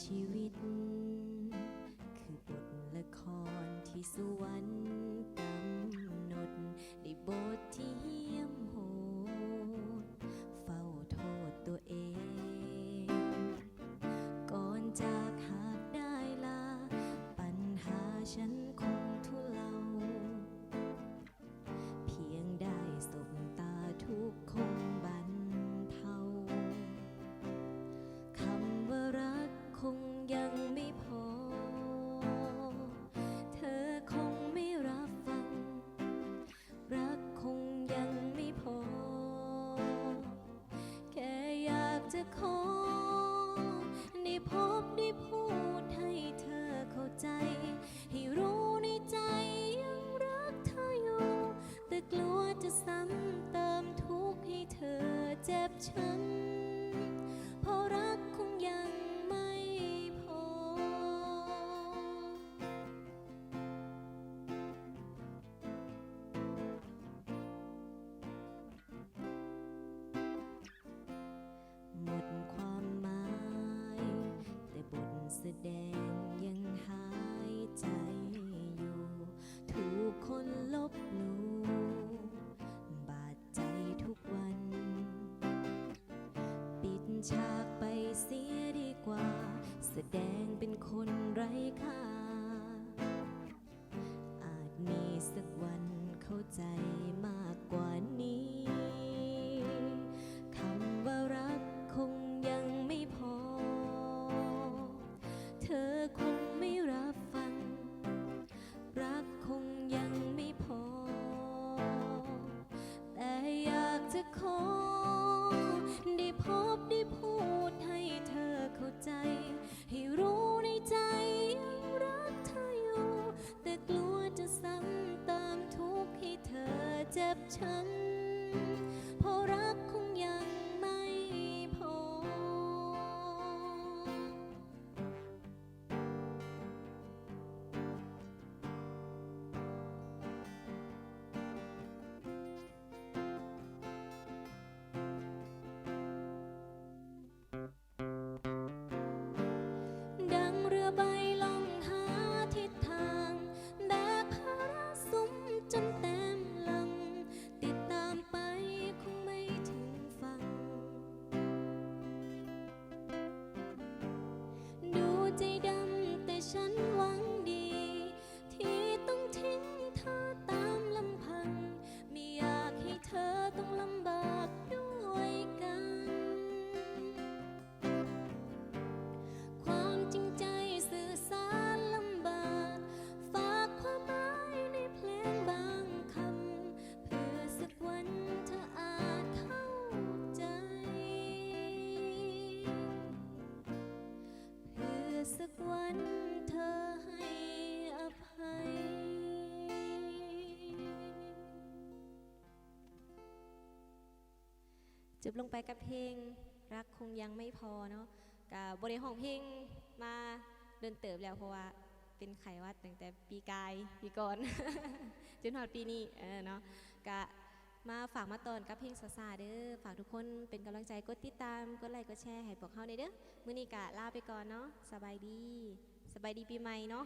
ชีวิตคือบทละครที่สวรรค์กำหนดในบทที่เหี้ยมโหดเฝ้าโทษตัวเองก่อนจากหากได้ลาปัญหาฉันคงทุเลาเพียงได้สบตาทุกคงบรรเทาคำว่ารักคงยังไม่พอเธอคงไม่รับฟังรักคงยังไม่พอแค่อยากจะขอได้พบได้พูดให้เธอเข้าใจให้รู้ในใจยังรักเธออยู่แต่กลัวจะซ้ำเติมทุกข์ให้เธอเจ็บช้ำเพราะรักคงยังไม่พอหมดความหมายแต่บทแสดงยังหายใจอยู่ถูกคนลบหลู่บาดใจทุกวันปิดฉากไปเสียดีกว่าแสดงเป็นคนไร้ค่าอาจมีสักวันเข้าใจมากกว่านี้คำว่ารักคงยังไม่พอเธอคงไม่รับฟังรักคงยังไม่พอแต่อยากจะขอได้พบได้พูดให้เธอเข้าใจให้รู้ในใจยังรักเธออยู่แต่กลัวจะซ้ำเติมทุกข์ให้เธอเจ็บช้ำเพราะรักคงยังไม่พอดังเรือใบล่องหาทิศทางแบกภาระสุมจนเต็มลำติดตามไปคงไม่ถึงฝั่งดูใจดำแต่ฉันหวังดีที่ต้องทิ้งเธอตามลำพังไม่อยากให้เธอต้องลำบากด้วยกันความจริงใจสื่อสารลำบากฝากความหมายในเพลงบางคำเพื่อสักวันเธออาจเข้าใจเพื่อสักวันเธอให้อภัยจบลงไปกับเพลงรักคงยังไม่พอเนาะกับบริห้องเพลงมาเดินเติบแล้วเพราะว่าเป็นไขวัดตั้งแต่ปีกายปีก่อน จนถึงปีนี้เนาะกะมาฝากมาตอนกับเพลงซาซาเด้อฝากทุกคนเป็นกำลังใจกดติดตามกดไลค์กดแชร์ให้พวกเขาในเด้อมื้อนี้กะลาไปก่อนเนาะสบายดีปีใหม่เนาะ